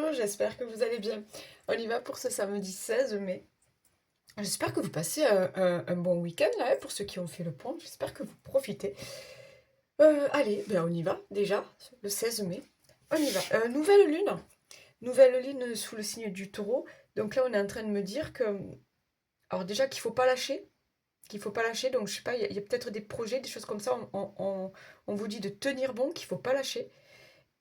bonjour, j'espère que vous allez bien. On y va pour ce samedi 16 mai. J'espère que vous passez un bon week-end là, hein, pour ceux qui ont fait le pont. J'espère que vous profitez. Allez, ben on y va déjà, le 16 mai. On y va. Nouvelle lune. Nouvelle lune sous le signe du taureau. Donc là, on est en train de me dire que. Alors déjà qu'il faut pas lâcher. Qu'il faut pas lâcher. Donc je sais pas, il y a peut-être des projets, des choses comme ça. On vous dit de tenir bon, qu'il faut pas lâcher.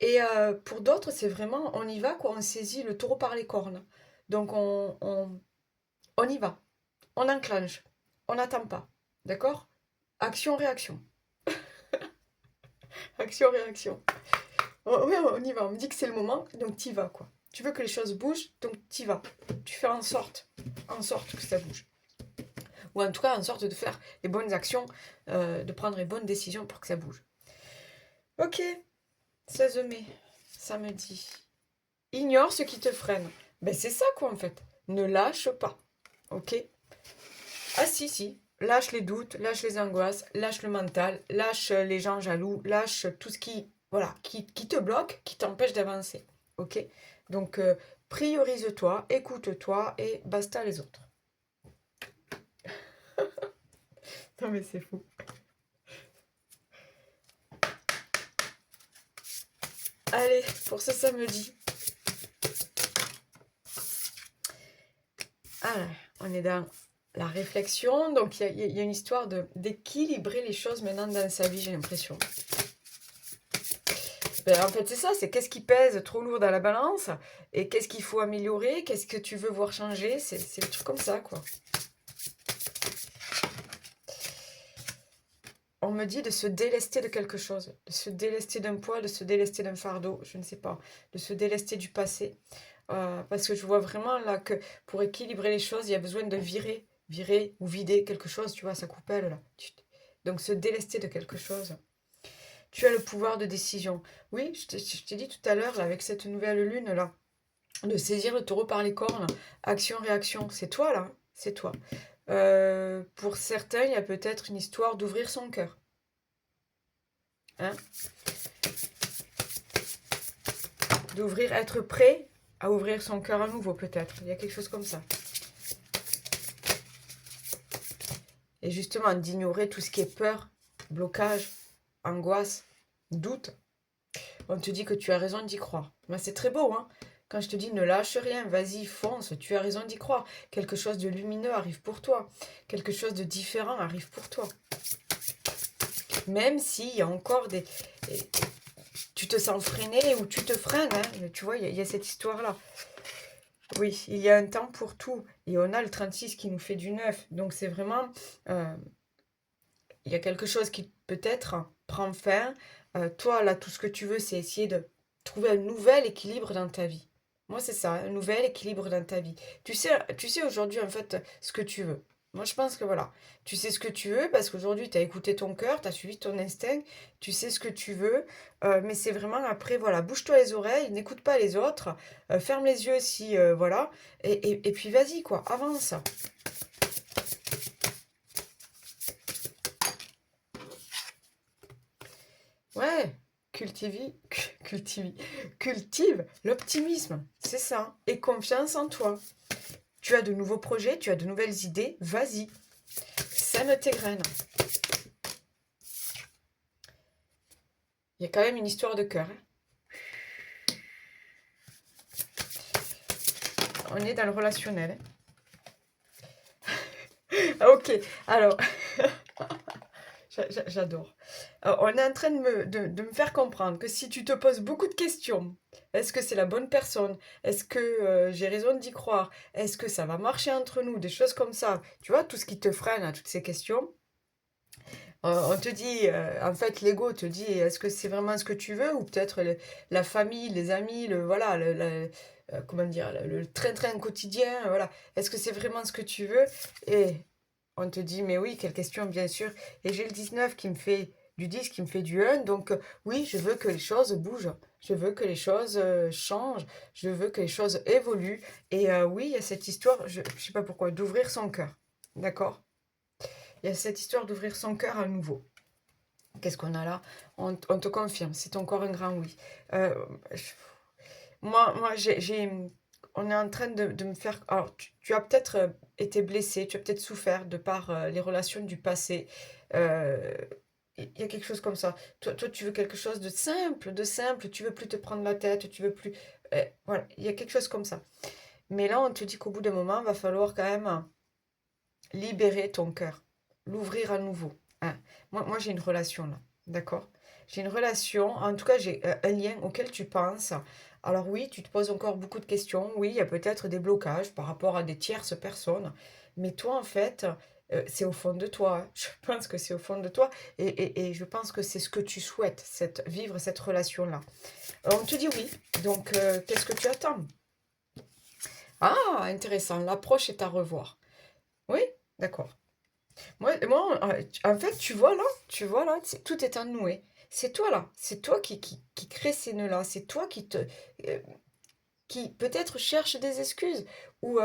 Et pour d'autres, c'est vraiment, on y va, quoi, on saisit le taureau par les cornes. Donc on y va, on enclenche, on n'attend pas. D'accord? Action-réaction. Action-réaction. Ouais, on y va, on me dit que c'est le moment, donc t'y vas, quoi. Tu veux que les choses bougent, donc t'y vas. Tu fais en sorte que ça bouge. Ou en tout cas, en sorte de faire les bonnes actions, de prendre les bonnes décisions pour que ça bouge. Ok, 16 mai, samedi. Ignore ce qui te freine. Ben c'est ça quoi en fait. Ne lâche pas. Ok? Ah si, si. Lâche les doutes, lâche les angoisses, lâche le mental, lâche les gens jaloux, lâche tout ce qui, voilà, qui te bloque, qui t'empêche d'avancer. Ok? Donc priorise-toi, écoute-toi et basta les autres. Non mais c'est fou. Allez, pour ce samedi. Ah, on est dans la réflexion. Donc il y a une histoire d'équilibrer les choses maintenant dans sa vie, j'ai l'impression. Ben, en fait, c'est ça, c'est qu'est-ce qui pèse trop lourd dans la balance et qu'est-ce qu'il faut améliorer, qu'est-ce que tu veux voir changer, c'est des trucs comme ça, quoi. On me dit de se délester de quelque chose, de se délester d'un poids, de se délester d'un fardeau, je ne sais pas, de se délester du passé. Parce que je vois vraiment là que pour équilibrer les choses, il y a besoin de virer ou vider quelque chose, tu vois, sa coupelle là. Donc se délester de quelque chose. Tu as le pouvoir de décision. Oui, je t'ai dit tout à l'heure, là, avec cette nouvelle lune, là, de saisir le taureau par les cornes, action-réaction, c'est toi, là, c'est toi. Pour certains, il y a peut-être une histoire d'ouvrir son cœur. Hein, d'ouvrir, être prêt à ouvrir son cœur à nouveau, peut-être. Il y a quelque chose comme ça. Et justement, d'ignorer tout ce qui est peur, blocage, angoisse, doute. On te dit que tu as raison d'y croire. Mais c'est très beau, hein. Quand je te dis ne lâche rien, vas-y, fonce, tu as raison d'y croire. Quelque chose de lumineux arrive pour toi. Quelque chose de différent arrive pour toi. Même s'il y a encore des... Tu te sens freiné ou tu te freines, hein. Tu vois, il y a cette histoire-là. Oui, il y a un temps pour tout. Et on a le 36 qui nous fait du 9. Donc c'est vraiment... il y a quelque chose qui peut-être prend fin. Toi, là, tout ce que tu veux, c'est essayer de trouver un nouvel équilibre dans ta vie. Moi, c'est ça, un nouvel équilibre dans ta vie. Tu sais aujourd'hui, en fait, ce que tu veux. Moi, je pense que voilà, tu sais ce que tu veux parce qu'aujourd'hui, tu as écouté ton cœur, tu as suivi ton instinct, tu sais ce que tu veux, mais c'est vraiment après, voilà, bouge-toi les oreilles, n'écoute pas les autres, ferme les yeux si, voilà, et puis vas-y, quoi, avance. Ouais, cultive, cultive l'optimisme, c'est ça. Et confiance en toi. Tu as de nouveaux projets, tu as de nouvelles idées, vas-y. Sème tes graines. Il y a quand même une histoire de cœur, hein. On est dans le relationnel, hein. Ah, ok, alors, j'adore. On est en train de me faire comprendre que si tu te poses beaucoup de questions, est-ce que c'est la bonne personne? Est-ce que j'ai raison d'y croire? Est-ce que ça va marcher entre nous? Des choses comme ça. Tu vois, tout ce qui te freine à toutes ces questions. On te dit, en fait, l'ego te dit, est-ce que c'est vraiment ce que tu veux? Ou peut-être la famille, les amis, voilà, comment dire, le train-train quotidien, voilà. Est-ce que c'est vraiment ce que tu veux? Et on te dit, mais oui, quelle question, bien sûr. Et j'ai le 19 qui me fait du 10, qui me fait du 1. Donc, oui, je veux que les choses bougent. Je veux que les choses changent. Je veux que les choses évoluent. Et oui, il y a cette histoire, je ne sais pas pourquoi, d'ouvrir son cœur. D'accord? Il y a cette histoire d'ouvrir son cœur à nouveau. Qu'est-ce qu'on a là? On te confirme, c'est encore un grand oui. Euh, moi on est en train de me faire. Alors, tu as peut-être été blessé, tu as peut-être souffert de par les relations du passé. Euh, il y a quelque chose comme ça. Toi, tu veux quelque chose de simple, tu veux plus te prendre la tête, tu veux plus. Voilà, il y a quelque chose comme ça. Mais là, on te dit qu'au bout d'un moment, il va falloir quand même libérer ton cœur, l'ouvrir à nouveau. Hein. Moi j'ai une relation là, d'accord? J'ai une relation, en tout cas, j'ai un lien auquel tu penses. Alors oui, tu te poses encore beaucoup de questions. Oui, il y a peut-être des blocages par rapport à des tierces personnes. Mais toi, en fait, c'est au fond de toi. Hein. Je pense que c'est au fond de toi. Et je pense que c'est ce que tu souhaites, vivre cette relation-là. Alors, on te dit oui. Donc, qu'est-ce que tu attends? Ah, intéressant. L'approche est à revoir. Oui, d'accord. Moi, en fait, tu vois là, tout est un noué. C'est toi là, c'est toi qui crée ces nœuds-là, c'est toi euh, qui peut-être cherche des excuses. Ou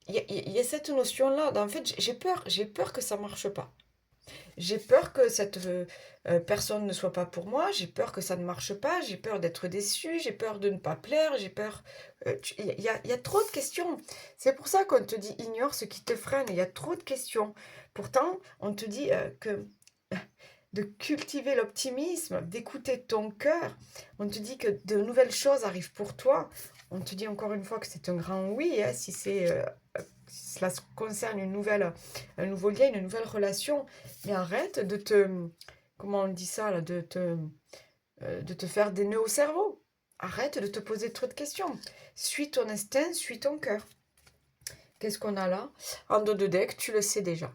il y a cette notion-là. En fait, j'ai peur que ça marche pas. J'ai peur que cette personne ne soit pas pour moi, j'ai peur que ça ne marche pas, j'ai peur d'être déçue, j'ai peur de ne pas plaire, j'ai peur. Il y a trop de questions. C'est pour ça qu'on te dit ignore ce qui te freine, il y a trop de questions. Pourtant, on te dit que de cultiver l'optimisme, d'écouter ton cœur, on te dit que de nouvelles choses arrivent pour toi. On te dit encore une fois que c'est un grand oui, hein, si cela concerne un nouveau lien, une nouvelle relation. Mais arrête de te, comment on dit ça là, de te faire des nœuds au cerveau. Arrête de te poser trop de questions. Suis ton instinct, suis ton cœur. Qu'est-ce qu'on a là? En dos de deck, tu le sais déjà.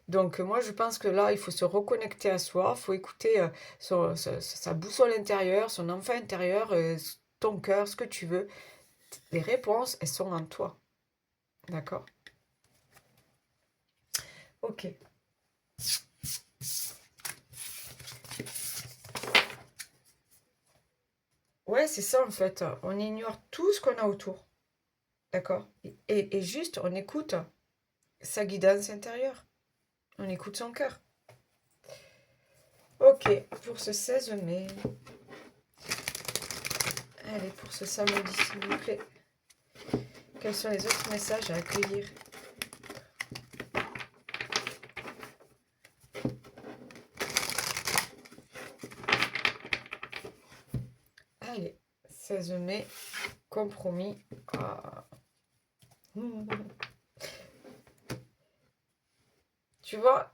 Donc moi je pense que là il faut se reconnecter à soi, il faut écouter sa boussole intérieure, son enfant intérieur, ton cœur, ce que tu veux. Les réponses, elles sont en toi. D'accord? Ok. Ouais, c'est ça en fait. On ignore tout ce qu'on a autour. D'accord? Et juste, on écoute sa guidance intérieure. On écoute son cœur. Ok, pour ce 16 mai. Allez, pour ce samedi, s'il vous plaît. Quels sont les autres messages à accueillir? Allez, 16 mai, compromis. Ah. Tu vois,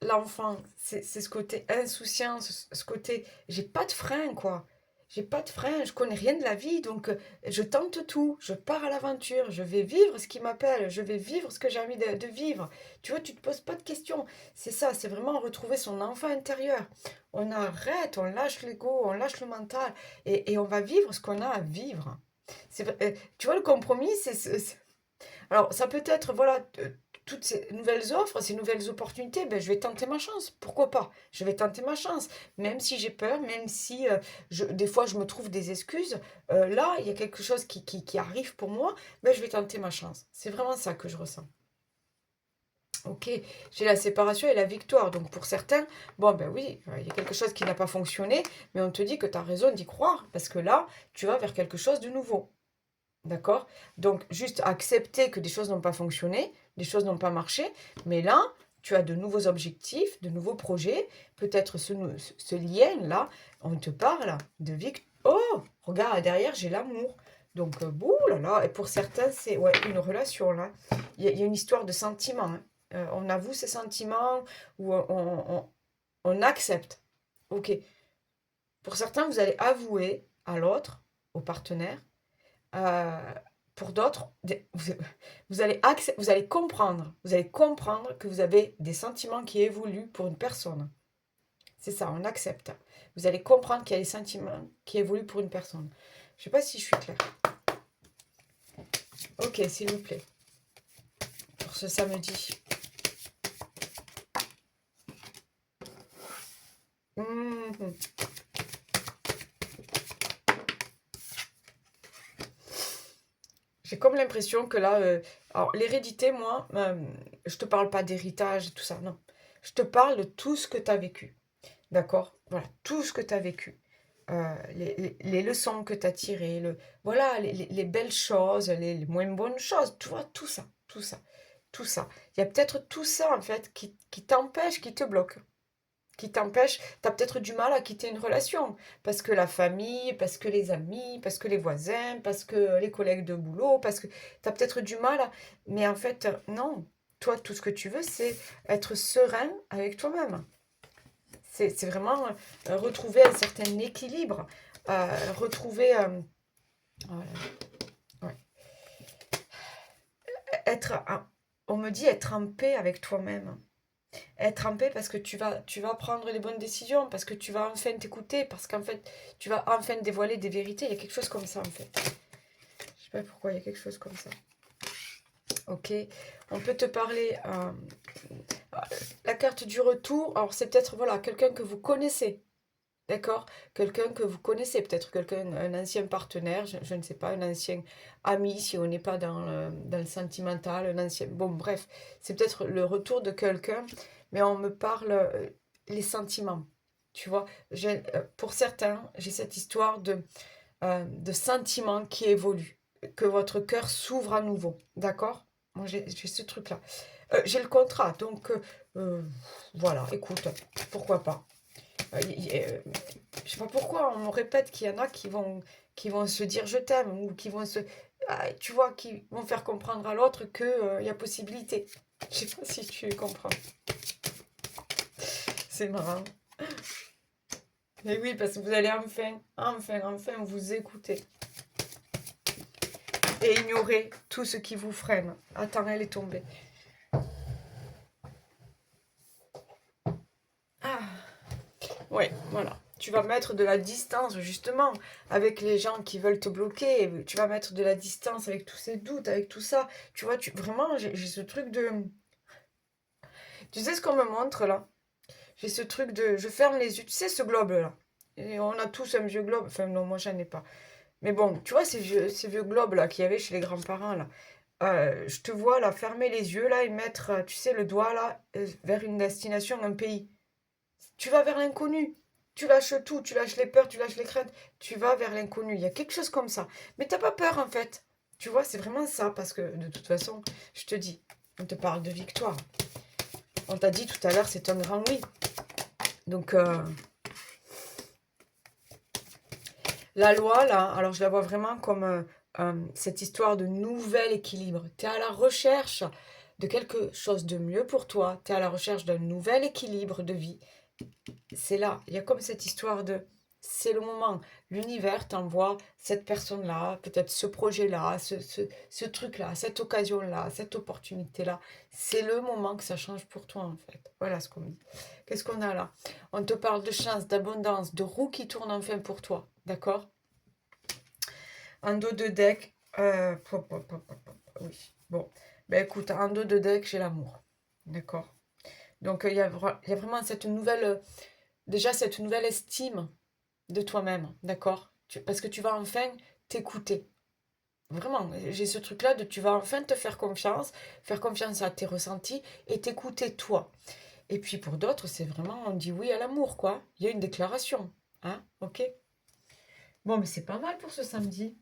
l'enfant, c'est ce côté insouciance, ce côté j'ai pas de frein, quoi. J'ai pas de frein, je connais rien de la vie, donc je tente tout, je pars à l'aventure, je vais vivre ce qui m'appelle, je vais vivre ce que j'ai envie de vivre. Tu vois, tu te poses pas de questions. C'est ça, c'est vraiment retrouver son enfant intérieur. On arrête, on lâche l'ego, on lâche le mental, et on va vivre ce qu'on a à vivre. Tu vois, le compromis, alors, ça peut être, voilà, toutes ces nouvelles offres, ces nouvelles opportunités, ben, je vais tenter ma chance. Pourquoi pas? Je vais tenter ma chance. Même si j'ai peur, même si des fois je me trouve des excuses, là, il y a quelque chose qui arrive pour moi, ben, je vais tenter ma chance. C'est vraiment ça que je ressens. Ok, j'ai la séparation et la victoire. Donc pour certains, bon ben oui, il y a quelque chose qui n'a pas fonctionné, mais on te dit que tu as raison d'y croire, parce que là, tu vas vers quelque chose de nouveau. D'accord? Donc, juste accepter que des choses n'ont pas fonctionné, des choses n'ont pas marché, mais là, tu as de nouveaux objectifs, de nouveaux projets, peut-être ce lien-là, on te parle de victoire. Oh, regarde, derrière, j'ai l'amour. Donc, bouh là là, et pour certains, c'est ouais, une relation là. Il y a une histoire de sentiments. Hein. On avoue ses sentiments ou on accepte. Ok. Pour certains, vous allez avouer à l'autre, au partenaire, Heu, pour d'autres, vous allez comprendre que vous avez des sentiments qui évoluent pour une personne. C'est ça, on accepte. Vous allez comprendre qu'il y a des sentiments qui évoluent pour une personne. Je ne sais pas si je suis claire. Ok, s'il vous plaît, pour ce samedi. Mmh. J'ai comme l'impression que là, alors l'hérédité, moi, je te parle pas d'héritage et tout ça, non. Je te parle de tout ce que tu as vécu. D'accord? Voilà, tout ce que tu as vécu. les leçons que tu as tirées, voilà, les belles choses, les moins bonnes choses, tu vois, tout ça, tout ça, tout ça. Il y a peut-être tout ça, en fait, qui t'empêche, qui te bloque, qui t'empêche. Tu as peut-être du mal à quitter une relation, parce que la famille, parce que les amis, parce que les voisins, parce que les collègues de boulot, parce que tu as peut-être du mal Mais en fait, non. Toi, tout ce que tu veux, c'est être serein avec toi-même. C'est vraiment retrouver un certain équilibre, retrouver, voilà, ouais. Être, on me dit être en paix avec toi-même. Être en paix parce que tu vas prendre les bonnes décisions, parce que tu vas enfin t'écouter, parce qu'en fait, tu vas enfin dévoiler des vérités. Il y a quelque chose comme ça, en fait. Je sais pas pourquoi il y a quelque chose comme ça. Ok, on peut te parler. La carte du retour, alors c'est peut-être voilà, quelqu'un que vous connaissez. D'accord? Quelqu'un que vous connaissez, peut-être quelqu'un, un ancien partenaire, je ne sais pas, un ancien ami, si on n'est pas dans le sentimental, un ancien... Bon, bref, c'est peut-être le retour de quelqu'un, mais on me parle les sentiments. Tu vois, pour certains, j'ai cette histoire de sentiments qui évoluent, que votre cœur s'ouvre à nouveau. D'accord? Moi, j'ai ce truc-là. J'ai le contrat, donc voilà, écoute, pourquoi pas. Je sais pas pourquoi, on me répète qu'il y en a qui vont se dire je t'aime ou qui vont se. Tu vois, qui vont faire comprendre à l'autre qu'il y a possibilité. Je sais pas si tu comprends. C'est marrant. Mais oui, parce que vous allez enfin vous écouter. Et ignorer tout ce qui vous freine. Attends, elle est tombée. Ah, ouais, voilà. Tu vas mettre de la distance, justement, avec les gens qui veulent te bloquer. Tu vas mettre de la distance avec tous ces doutes, avec tout ça. Tu vois, vraiment, j'ai ce truc de... Tu sais ce qu'on me montre, là? J'ai ce truc de... Je ferme les yeux. Tu sais, ce globe-là? Et on a tous un vieux globe. Enfin, non, moi, j'en ai pas. Mais bon, tu vois, ces vieux globes-là qu'il y avait chez les grands-parents, là. Je te vois, là, fermer les yeux, là, et mettre, tu sais, le doigt, là, vers une destination, un pays. Tu vas vers l'inconnu. Tu lâches tout, tu lâches les peurs, tu lâches les craintes. Tu vas vers l'inconnu. Il y a quelque chose comme ça. Mais t'as pas peur, en fait. Tu vois, c'est vraiment ça, parce que, de toute façon, je te dis, on te parle de victoire. On t'a dit tout à l'heure, c'est un grand oui. Donc, la loi, là, alors je la vois vraiment comme cette histoire de nouvel équilibre. Tu es à la recherche de quelque chose de mieux pour toi. Tu es à la recherche d'un nouvel équilibre de vie. C'est là, il y a comme cette histoire de... C'est le moment. L'univers t'envoie cette personne-là, peut-être ce projet-là, ce truc-là, cette occasion-là, cette opportunité-là. C'est le moment que ça change pour toi, en fait. Voilà ce qu'on dit. Qu'est-ce qu'on a là? On te parle de chance, d'abondance, de roue qui tourne enfin pour toi. D'accord? Un dos de deck. Oui. Bon. Ben écoute, un dos de deck, j'ai l'amour. D'accord? Donc il y a vraiment cette nouvelle... déjà, cette nouvelle estime de toi-même. D'accord? Parce que tu vas enfin t'écouter. Vraiment, j'ai ce truc-là de tu vas enfin te faire confiance à tes ressentis et t'écouter toi. Et puis pour d'autres, c'est vraiment, on dit oui à l'amour, quoi. Il y a une déclaration. Hein? Ok? Bon, mais c'est pas mal pour ce samedi.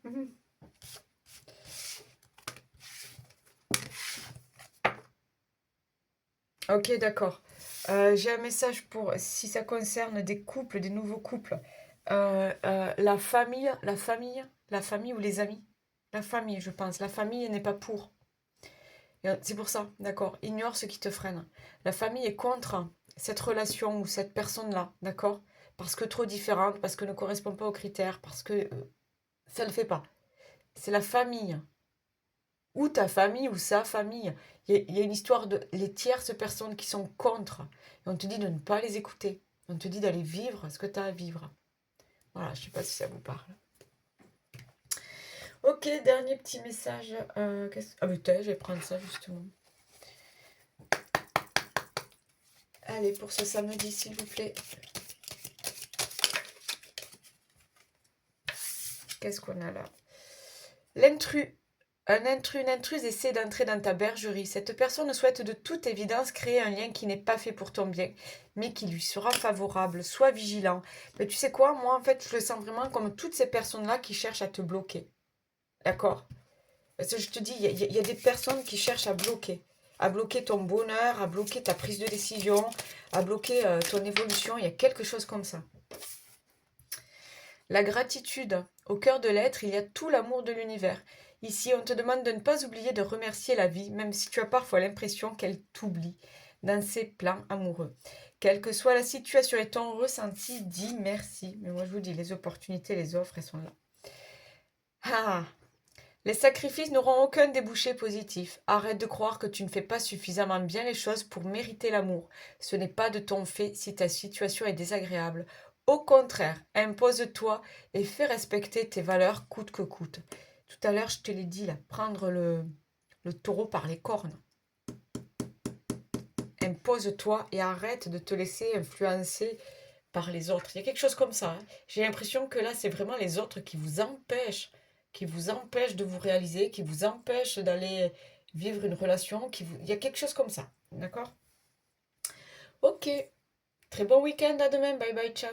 Ok, d'accord. J'ai un message pour si ça concerne des couples, des nouveaux couples. La famille ou les amis. La famille, je pense. La famille n'est pas pour. C'est pour ça, d'accord. Ignore ce qui te freine. La famille est contre cette relation ou cette personne-là, d'accord? Parce que trop différente, parce que ne correspond pas aux critères, parce que ça ne le fait pas. C'est la famille ou ta famille ou sa famille. Il y a une histoire de les tierces personnes qui sont contre. Et on te dit de ne pas les écouter. On te dit d'aller vivre ce que tu as à vivre. Voilà, je ne sais pas si ça vous parle. Ok, dernier petit message. Ah, mais je vais prendre ça justement. Allez, pour ce samedi, s'il vous plaît. Qu'est-ce qu'on a là? L'intrus. Un intrus, une intruse essaie d'entrer dans ta bergerie. Cette personne souhaite de toute évidence créer un lien qui n'est pas fait pour ton bien, mais qui lui sera favorable. Sois vigilant. Mais tu sais quoi, moi en fait, je le sens vraiment comme toutes ces personnes-là qui cherchent à te bloquer. D'accord? Parce que je te dis, il y a des personnes qui cherchent à bloquer. À bloquer ton bonheur, à bloquer ta prise de décision, à bloquer ton évolution. Il y a quelque chose comme ça. La gratitude. Au cœur de l'être, il y a tout l'amour de l'univers. Ici, on te demande de ne pas oublier de remercier la vie, même si tu as parfois l'impression qu'elle t'oublie dans ses plans amoureux. Quelle que soit la situation et ton ressenti, dis merci. Mais moi, je vous dis, les opportunités, les offres, elles sont là. Ah! Les sacrifices n'auront aucun débouché positif. Arrête de croire que tu ne fais pas suffisamment bien les choses pour mériter l'amour. Ce n'est pas de ton fait si ta situation est désagréable. Au contraire, impose-toi et fais respecter tes valeurs coûte que coûte. Tout à l'heure, je te l'ai dit, là, prendre le taureau par les cornes. Impose-toi et arrête de te laisser influencer par les autres. Il y a quelque chose comme ça, hein. J'ai l'impression que là, c'est vraiment les autres qui vous empêchent de vous réaliser, qui vous empêchent d'aller vivre une relation, il y a quelque chose comme ça. D'accord? Ok. Très bon week-end, à demain. Bye bye, ciao.